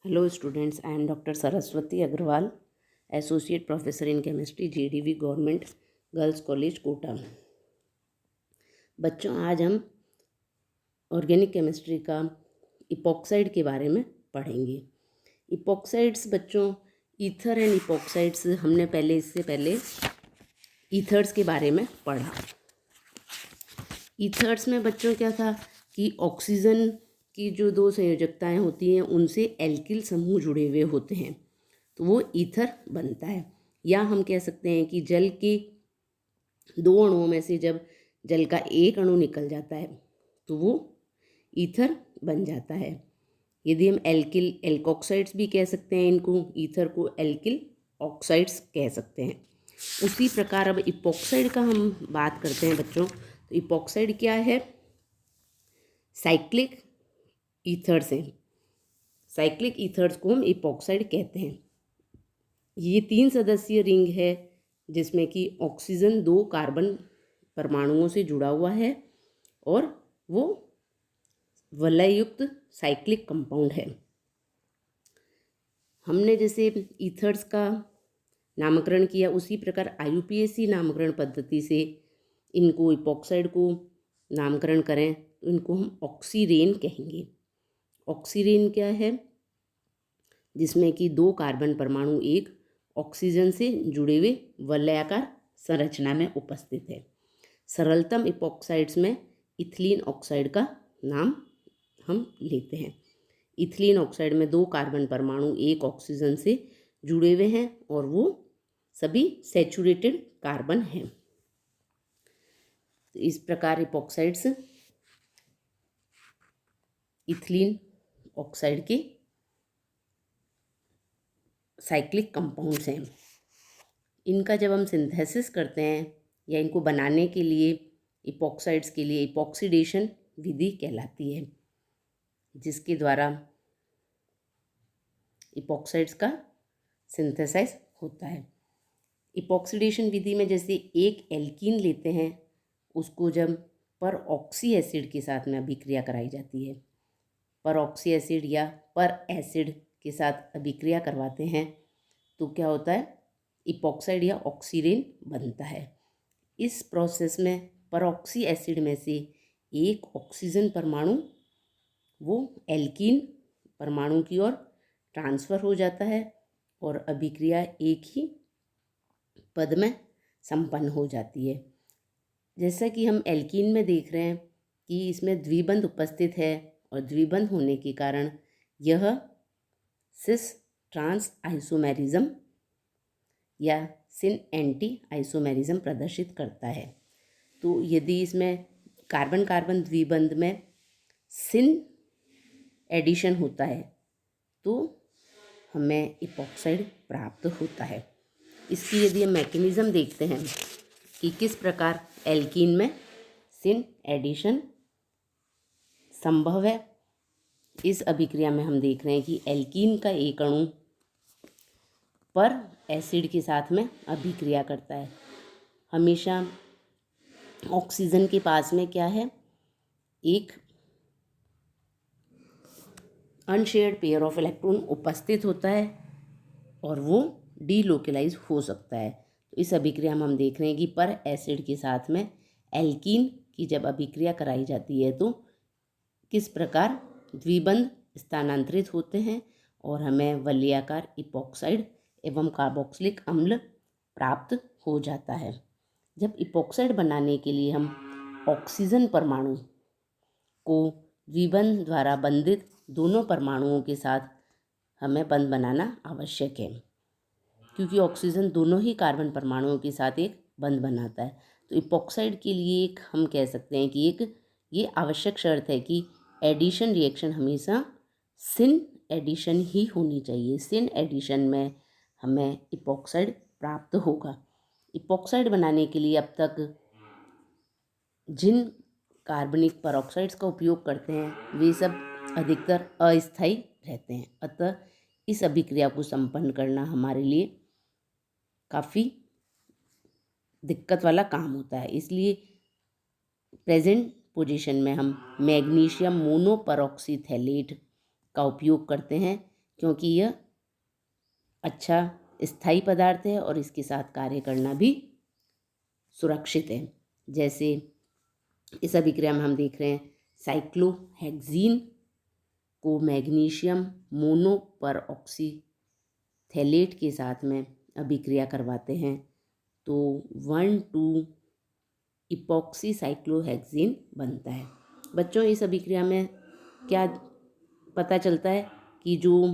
Hello students, I am Dr. Saraswati Agrawal, Associate Professor in Chemistry, JDV Government Girls College, Kota. बच्चों, आज हम organic chemistry का epoxide के बारे में पढ़ेंगे। इपॉक्साइड्स बच्चों, ईथर एंड इपॉक्साइड्स हमने इससे पहले ईथर्स के बारे में पढ़ा। ईथर्स में बच्चों क्या था कि ऑक्सीजन की जो दो संयोजकताएं होती हैं उनसे एल्किल समूह जुड़े हुए होते हैं, तो वो ईथर बनता है। या हम कह सकते हैं कि जल के दो अणुओं में से जब जल का एक अणु निकल जाता है तो वो ईथर बन जाता है। यदि हम एल्कोक्साइड्स भी कह सकते हैं, इनको ईथर को एल्किल ऑक्साइड्स कह सकते हैं। उसी प्रकार अब इपॉक्साइड का हम बात करते हैं बच्चों। तो इपॉक्साइड क्या है? साइक्लिक ईथर्स हैं। साइक्लिक ईथर्स को हम इपॉक्साइड कहते हैं। ये 3 सदस्यीय रिंग है जिसमें कि ऑक्सीजन 2 कार्बन परमाणुओं से जुड़ा हुआ है और वो वलययुक्त साइक्लिक कंपाउंड है। हमने जैसे ईथर्स का नामकरण किया, उसी प्रकार IUPAC नामकरण पद्धति से इनको इपॉक्साइड को नामकरण करें तो इनको हम ऑक्सीरेन कहेंगे। ऑक्सीरेन क्या है? जिसमें कि 2 कार्बन परमाणु एक ऑक्सीजन से जुड़े हुए वलयाकार संरचना में उपस्थित है। सरलतम इपॉक्साइड्स में इथिलीन ऑक्साइड का नाम हम लेते हैं। इथिलीन ऑक्साइड में 2 कार्बन परमाणु एक ऑक्सीजन से जुड़े हुए हैं और वो सभी सैचुरेटेड कार्बन हैं। तो इस प्रकार इपॉक्साइड्स इथिलीन ऑक्साइड के साइक्लिक कंपाउंड्स हैं। इनका जब हम सिंथेसिस करते हैं या इनको बनाने के लिए इपॉक्साइड्स के लिए इपॉक्सीडेशन विधि कहलाती है, जिसके द्वारा इपॉक्साइड्स का सिंथेसाइज होता है। इपॉक्सीडेशन विधि में जैसे एक एल्कीन लेते हैं, उसको जब पर ऑक्सी एसिड के साथ में अभिक्रिया कराई जाती है, पर ऑक्सी एसिड या पर एसिड के साथ अभिक्रिया करवाते हैं तो क्या होता है? इपॉक्साइड या ऑक्सीरेन बनता है। इस प्रोसेस में परऑक्सी एसिड में से एक ऑक्सीजन परमाणु वो एल्कीन परमाणु की ओर ट्रांसफ़र हो जाता है और अभिक्रिया एक ही पद में संपन्न हो जाती है। जैसा कि हम एल्कीन में देख रहे हैं कि इसमें द्विबंध उपस्थित है और द्विबंध होने के कारण यह सिस ट्रांस आइसोमेरिज्म या सिन एंटी आइसोमेरिज्म प्रदर्शित करता है। तो यदि इसमें कार्बन कार्बन द्विबंध में सिन एडिशन होता है तो हमें इपॉक्साइड प्राप्त होता है। इसकी यदि हम मैकेनिज़्म देखते हैं कि किस प्रकार एल्कीन में सिन एडिशन संभव है, इस अभिक्रिया में हम देख रहे हैं कि एल्कीन का एक अणु पर एसिड के साथ में अभिक्रिया करता है। हमेशा ऑक्सीजन के पास में क्या है? एक अनशेयर्ड पेयर ऑफ इलेक्ट्रॉन उपस्थित होता है और वो डीलोकलाइज हो सकता है। तो इस अभिक्रिया में हम देख रहे हैं कि पर एसिड के साथ में एल्कीन की जब अभिक्रिया कराई जाती है तो किस प्रकार द्विबंध स्थानांतरित होते हैं और हमें वलयाकार इपॉक्साइड एवं कार्बोक्सिलिक अम्ल प्राप्त हो जाता है। जब इपॉक्साइड बनाने के लिए हम ऑक्सीजन परमाणु को द्विबंध द्वारा बंधित दोनों परमाणुओं के साथ हमें बंध बनाना आवश्यक है, क्योंकि ऑक्सीजन दोनों ही कार्बन परमाणुओं के साथ एक बंध बनाता है। तो इपॉक्साइड के लिए एक हम कह सकते हैं कि एक ये आवश्यक शर्त है कि एडिशन रिएक्शन हमेशा सिन एडिशन ही होनी चाहिए। सिन एडिशन में हमें इपॉक्साइड प्राप्त होगा। इपॉक्साइड बनाने के लिए अब तक जिन कार्बनिक परऑक्साइड्स का उपयोग करते हैं वे सब अधिकतर अस्थायी रहते हैं, अतः इस अभिक्रिया को संपन्न करना हमारे लिए काफ़ी दिक्कत वाला काम होता है। इसलिए प्रेजेंट पोजीशन में हम मैग्नीशियम मोनोपरऑक्सीथैलेट का उपयोग करते हैं, क्योंकि यह अच्छा स्थायी पदार्थ है और इसके साथ कार्य करना भी सुरक्षित है। जैसे इस अभिक्रिया में हम देख रहे हैं साइक्लोहेक्सीन को मैग्नीशियम मोनोपर ऑक्सीथैलेट के साथ में अभिक्रिया करवाते हैं तो 1,2 इपॉक्सी साइक्लोहेक्सीन बनता है। बच्चों, इस अभिक्रिया में क्या पता चलता है कि जो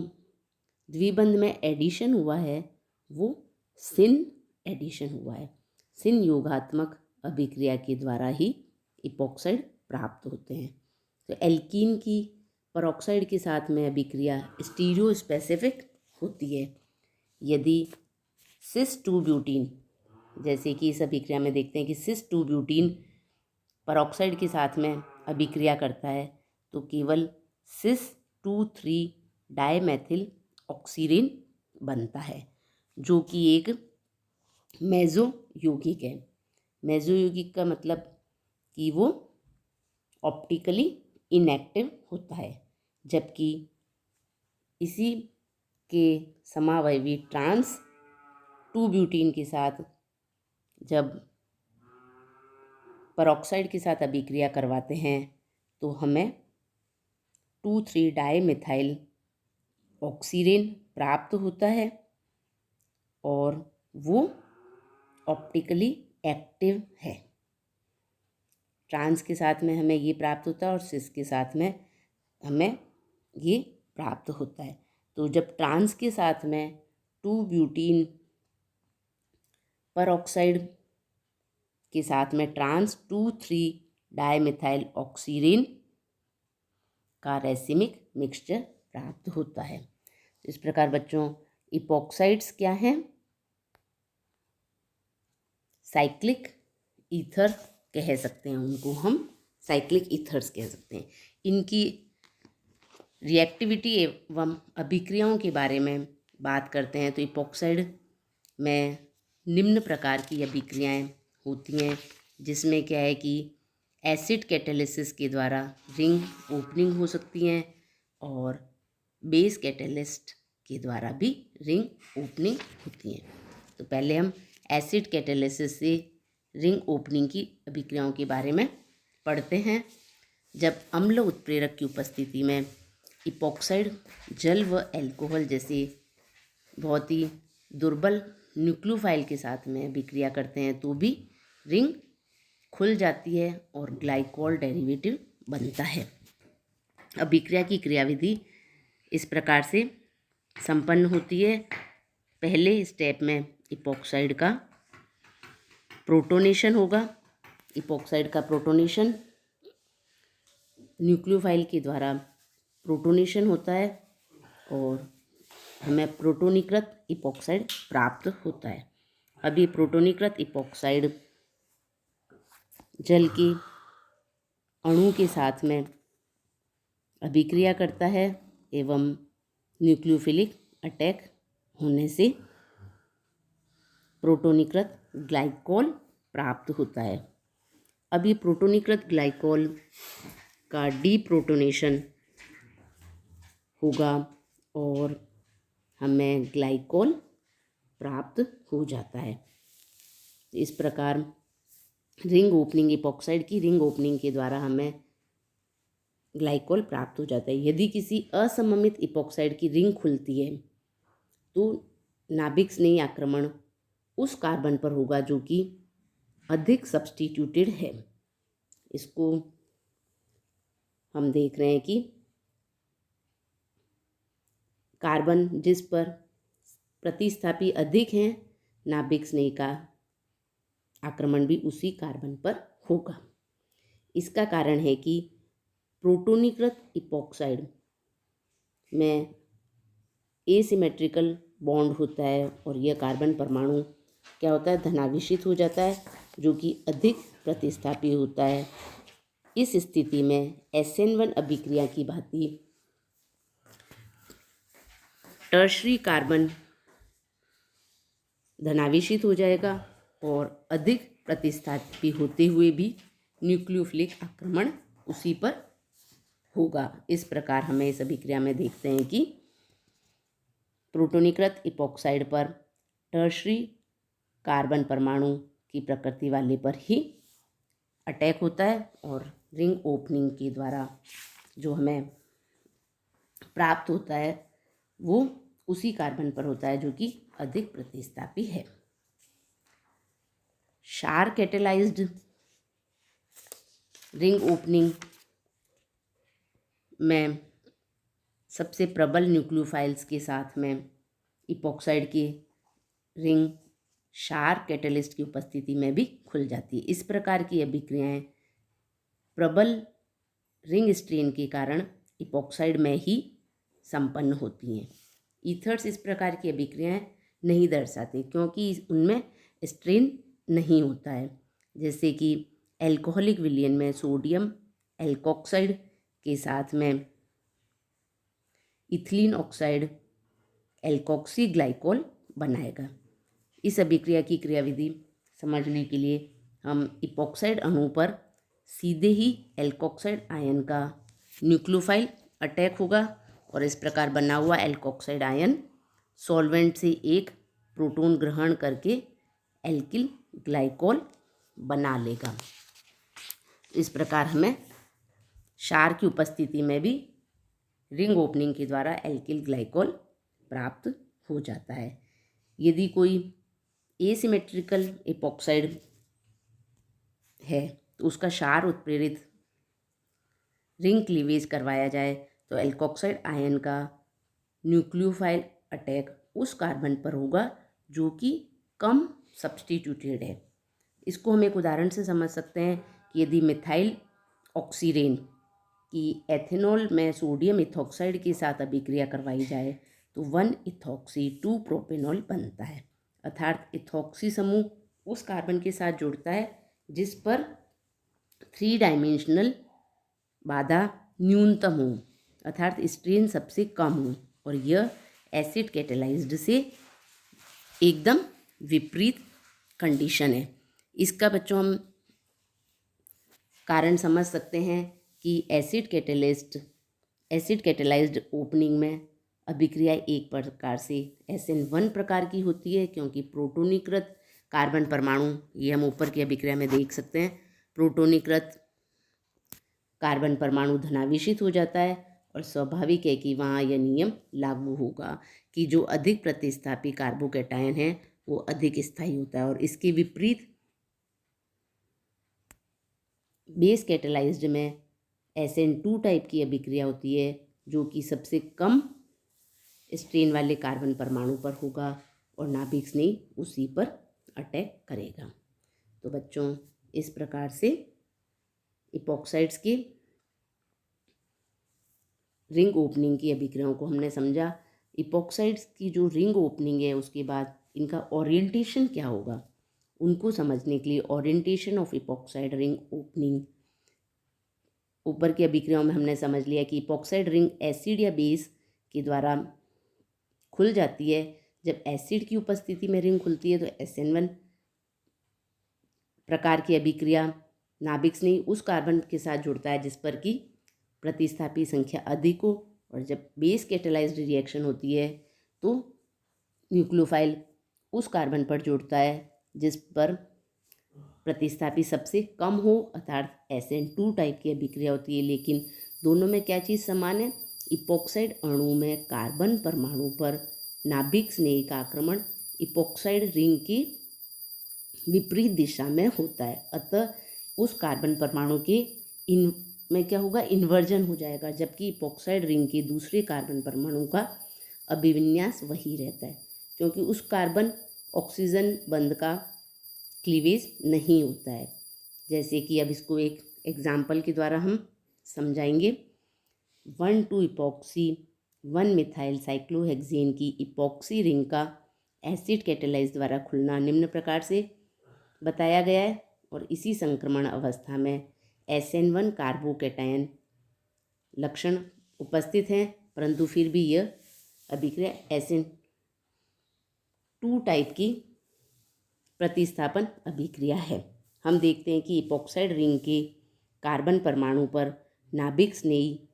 द्विबंध में एडिशन हुआ है वो सिन एडिशन हुआ है। सिन योगात्मक अभिक्रिया के द्वारा ही इपॉक्साइड प्राप्त होते हैं। तो एल्कीन की परऑक्साइड के साथ में अभिक्रिया स्टीरियो स्पेसिफिक होती है। यदि सिस 2 ब्यूटीन, जैसे कि इस अभिक्रिया में देखते हैं कि सिस 2 ब्यूटीन परऑक्साइड के साथ में अभिक्रिया करता है तो केवल सिस 2,3 डायमेथिल ऑक्सीरेन बनता है, जो कि एक मेसो यौगिक है। मेसो यौगिक का मतलब कि वो ऑप्टिकली इनएक्टिव होता है, जबकि इसी के समावयवी ट्रांस 2 ब्यूटीन के साथ जब परऑक्साइड के साथ अभिक्रिया करवाते हैं तो हमें 2,3 डायमिथाइल ऑक्सीरेन प्राप्त होता है और वो ऑप्टिकली एक्टिव है। ट्रांस के साथ में हमें ये प्राप्त होता है और सिस के साथ में हमें ये प्राप्त होता है। तो जब ट्रांस के साथ में 2 ब्यूटीन परऑक्साइड के साथ में ट्रांस 2,3 डायमिथाइल ऑक्सीरेन का रैसिमिक मिक्सचर प्राप्त होता है। इस प्रकार बच्चों, इपॉक्साइड्स क्या हैं? साइक्लिक ईथर कह सकते हैं उनको, हम साइक्लिक ईथर्स कह सकते हैं। इनकी रिएक्टिविटी एवं अभिक्रियाओं के बारे में बात करते हैं तो इपॉक्साइड में निम्न प्रकार की अभिक्रियाएं होती हैं, जिसमें क्या है कि एसिड कैटालिसिस के द्वारा रिंग ओपनिंग हो सकती हैं और बेस कैटालिस्ट के द्वारा भी रिंग ओपनिंग होती हैं। तो पहले हम एसिड कैटालिसिस से रिंग ओपनिंग की अभिक्रियाओं के बारे में पढ़ते हैं। जब अम्ल उत्प्रेरक की उपस्थिति में इपॉक्साइड जल व एल्कोहल जैसे बहुत ही दुर्बल न्यूक्लियोफाइल के साथ में अभिक्रिया करते हैं तो भी रिंग खुल जाती है और ग्लाइकोल डेरिवेटिव बनता है। अभिक्रिया की क्रियाविधि इस प्रकार से संपन्न होती है। पहले स्टेप में इपॉक्साइड का प्रोटोनेशन होगा। इपॉक्साइड का प्रोटोनेशन न्यूक्लियोफाइल के द्वारा प्रोटोनेशन होता है और हमें प्रोटोनीकृत इपॉक्साइड प्राप्त होता है। अब ये प्रोटोनीकृत इपॉक्साइड जल के अणु के साथ में अभिक्रिया करता है एवं न्यूक्लियोफिलिक अटैक होने से प्रोटोनीकृत ग्लाइकोल प्राप्त होता है। अब ये प्रोटोनीकृत ग्लाइकोल का डीप्रोटोनेशन होगा और हमें ग्लाइकोल प्राप्त हो जाता है। इस प्रकार रिंग ओपनिंग, इपॉक्साइड की रिंग ओपनिंग के द्वारा हमें ग्लाइकोल प्राप्त हो जाता है। यदि किसी असममित इपॉक्साइड की रिंग खुलती है तो नाभिक स्नेही आक्रमण उस कार्बन पर होगा जो कि अधिक सब्स्टिट्यूटेड है। इसको हम देख रहे हैं कि कार्बन जिस पर प्रतिस्थापी अधिक हैं, नाभिक स्नेही का आक्रमण भी उसी कार्बन पर होगा। इसका कारण है कि प्रोटोनीकृत इपॉक्साइड में एसिमेट्रिकल बॉन्ड होता है और यह कार्बन परमाणु क्या होता है, धनाभिषित हो जाता है, जो कि अधिक प्रतिस्थापी होता है। इस स्थिति में SN1 अभिक्रिया की भांति टर्शरी कार्बन धनाभिषित हो जाएगा और अधिक प्रतिस्थापी होते हुए भी न्यूक्लियोफिलिक आक्रमण उसी पर होगा। इस प्रकार हमें इस अभिक्रिया में देखते हैं कि प्रोटोनीकृत इपॉक्साइड पर टर्शरी कार्बन परमाणु की प्रकृति वाले पर ही अटैक होता है और रिंग ओपनिंग के द्वारा जो हमें प्राप्त होता है वो उसी कार्बन पर होता है जो कि अधिक प्रतिस्थापी है। क्षार कैटेलाइज्ड रिंग ओपनिंग में सबसे प्रबल न्यूक्लियोफाइल्स के साथ में इपॉक्साइड की रिंग क्षार कैटेलिस्ट की उपस्थिति में भी खुल जाती है। इस प्रकार की अभिक्रियाएं प्रबल रिंग स्ट्रेन के कारण इपॉक्साइड में ही संपन्न होती हैं। ईथर्स इस प्रकार की अभिक्रियाएं नहीं दर्शाते क्योंकि उनमें स्ट्रेन नहीं होता है। जैसे कि एल्कोहलिक विलयन में सोडियम एल्कोक्साइड के साथ में इथिलीन ऑक्साइड एल्कोक्सी ग्लाइकोल बनाएगा। इस अभिक्रिया की क्रियाविधि समझने के लिए हम इपॉक्साइड अणु पर सीधे ही एल्कोक्साइड आयन का न्यूक्लियोफाइल अटैक होगा और इस प्रकार बना हुआ एल्कोक्साइड आयन सॉल्वेंट से एक प्रोटॉन ग्रहण करके एल्किल ग्लाइकोल बना लेगा। इस प्रकार हमें क्षार की उपस्थिति में भी रिंग ओपनिंग के द्वारा एल्किल ग्लाइकोल प्राप्त हो जाता है। यदि कोई एसिमेट्रिकल इपॉक्साइड है तो उसका क्षार उत्प्रेरित रिंग क्लीवेज करवाया जाए तो एल्कोक्साइड आयन का न्यूक्लियोफाइल अटैक उस कार्बन पर होगा जो कि कम सब्स्टिट्यूटेड है। इसको हम एक उदाहरण से समझ सकते हैं कि यदि मिथाइल ऑक्सीरेन की एथेनॉल में सोडियम इथॉक्साइड के साथ अभिक्रिया करवाई जाए तो 1 इथॉक्सी 2 प्रोपेनॉल बनता है। अर्थात इथॉक्सी समूह उस कार्बन के साथ जुड़ता है जिस पर 3 डायमेंशनल बाधा न्यूनतम हो, अर्थात स्ट्रेन सबसे कम हो, और यह एसिड कैटेलाइज्ड से एकदम विपरीत कंडीशन है। इसका बच्चों हम कारण समझ सकते हैं कि एसिड कैटेलाइज्ड ओपनिंग में अभिक्रिया एक प्रकार से SN1 प्रकार की होती है क्योंकि प्रोटोनीकृत कार्बन परमाणु, ये हम ऊपर की अभिक्रिया में देख सकते हैं, प्रोटोनीकृत कार्बन परमाणु धनावेशित हो जाता है और स्वाभाविक है कि वहाँ यह नियम लागू होगा कि जो अधिक प्रतिस्थापी कार्बोकैटायन है वो अधिक स्थायी होता है। और इसके विपरीत बेस कैटेलाइज्ड में SN2 टाइप की अभिक्रिया होती है जो कि सबसे कम स्ट्रेन वाले कार्बन परमाणु पर होगा और नाभिक स्नेही उसी पर अटैक करेगा। तो बच्चों इस प्रकार से इपॉक्साइड्स के रिंग ओपनिंग की अभिक्रियाओं को हमने समझा। इपॉक्साइड्स की जो रिंग ओपनिंग है उसके बाद इनका ओरिएंटेशन क्या होगा उनको समझने के लिए orientation of epoxide ring opening, ऊपर की अभिक्रियाओं में हमने समझ लिया कि इपॉक्साइड रिंग एसिड या बेस के द्वारा खुल जाती है। जब एसिड की उपस्थिति में रिंग खुलती है तो SN1 प्रकार की अभिक्रिया नाभिक स्नेही उस कार्बन के साथ जुड़ता है जिस पर कि प्रतिस्थापी संख्या अधिक हो, और जब बेस कैटेलाइज्ड रिएक्शन होती है तो न्यूक्लियोफाइल उस कार्बन पर जुड़ता है जिस पर प्रतिस्थापी सबसे कम हो, अर्थात SN2 टाइप की अभिक्रिया होती है। लेकिन दोनों में क्या चीज़ समान है? इपॉक्साइड अणु में कार्बन परमाणु पर नाभिक स्नेही का आक्रमण इपॉक्साइड रिंग की विपरीत दिशा में होता है। अतः उस कार्बन परमाणु के इन में क्या होगा? इन्वर्जन हो जाएगा, जबकि इपॉक्साइड रिंग के दूसरे कार्बन परमाणु का अभिविन्यास वही रहता है क्योंकि उस कार्बन ऑक्सीजन बंध का क्लीवेज नहीं होता है। जैसे कि अब इसको एक एग्जाम्पल के द्वारा हम समझाएंगे। 1,2 इपॉक्सी 1 मिथाइल साइक्लोहेक्सेन की इपॉक्सी रिंग का एसिड कैटेलाइज द्वारा खुलना निम्न प्रकार से बताया गया है, और इसी संक्रमण अवस्था में SN1 कार्बोकैटायन लक्षण उपस्थित हैं, परंतु फिर भी यह अभिक्रिया SN2 टाइप की प्रतिस्थापन अभिक्रिया है। हम देखते हैं कि इपॉक्साइड रिंग के कार्बन परमाणु पर नाभिक स्नेही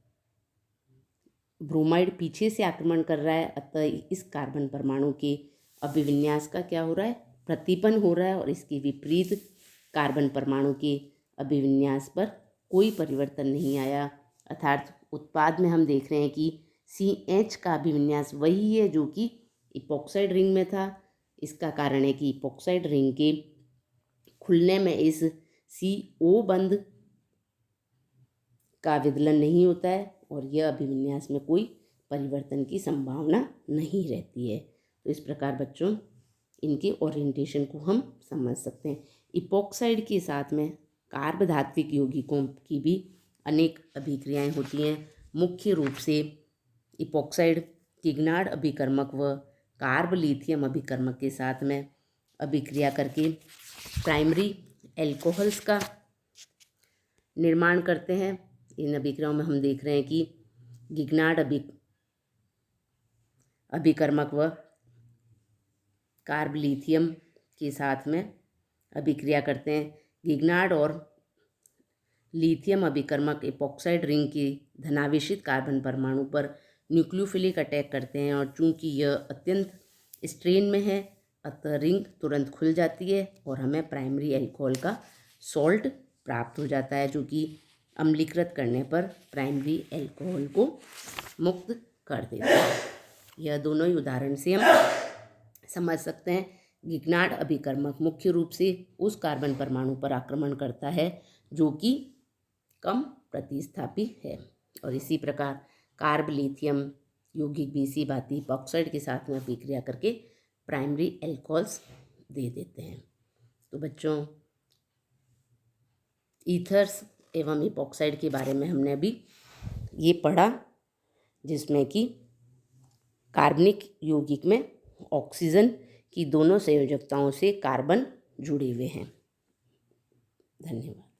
ब्रोमाइड पीछे से आक्रमण कर रहा है, अतः इस कार्बन परमाणु के अभिविन्यास का क्या हो रहा है, प्रतिपन्न हो रहा है, और इसके विपरीत कार्बन परमाणु के अभिविन्यास पर कोई परिवर्तन नहीं आया। अर्थात उत्पाद में हम देख रहे हैं कि CH का अभिविन्यास वही है जो कि इपॉक्साइड रिंग में था। इसका कारण है कि इपॉक्साइड रिंग के खुलने में इस CO बंध का विदलन नहीं होता है और यह अभिविन्यास में कोई परिवर्तन की संभावना नहीं रहती है। तो इस प्रकार बच्चों इनके ओरिएंटेशन को हम समझ सकते हैं। इपॉक्साइड के साथ में कार्बधात्विक यौगिकों की भी अनेक अभिक्रियाएं होती हैं। मुख्य रूप से इपॉक्साइड किग्नार्ड अभिकर्मक व कार्ब लिथियम अभिकर्मक के साथ में अभिक्रिया करके प्राइमरी एल्कोहल्स का निर्माण करते हैं। इन अभिक्रियाओं में हम देख रहे हैं कि गिग्नार्ड अभिकर्मक व कार्ब लिथियम के साथ में अभिक्रिया करते हैं। गिग्नार्ड और लिथियम अभिकर्मक इपॉक्साइड रिंग के धनावेशित कार्बन परमाणु पर न्यूक्लियोफिलिक अटैक करते हैं और चूंकि यह अत्यंत स्ट्रेन में है अतः रिंग तुरंत खुल जाती है और हमें प्राइमरी अल्कोहल का सॉल्ट प्राप्त हो जाता है, जो कि अम्लीकृत करने पर प्राइमरी अल्कोहल को मुक्त कर देता है। यह दोनों ही उदाहरण से हम समझ सकते हैं। गिग्नार्ड अभिकर्मक मुख्य रूप से उस कार्बन परमाणु पर आक्रमण करता है जो कि कम प्रतिस्थापी है, और इसी प्रकार कार्ब लिथियम यौगिक भी इसी भांति इपॉक्साइड के साथ में अभिक्रिया करके प्राइमरी अल्कोहल्स दे देते हैं। तो बच्चों ईथर्स एवं इपॉक्साइड के बारे में हमने अभी ये पढ़ा, जिसमें कि कार्बनिक यौगिक में ऑक्सीजन की दोनों संयोजकताओं से कार्बन जुड़े हुए हैं। धन्यवाद।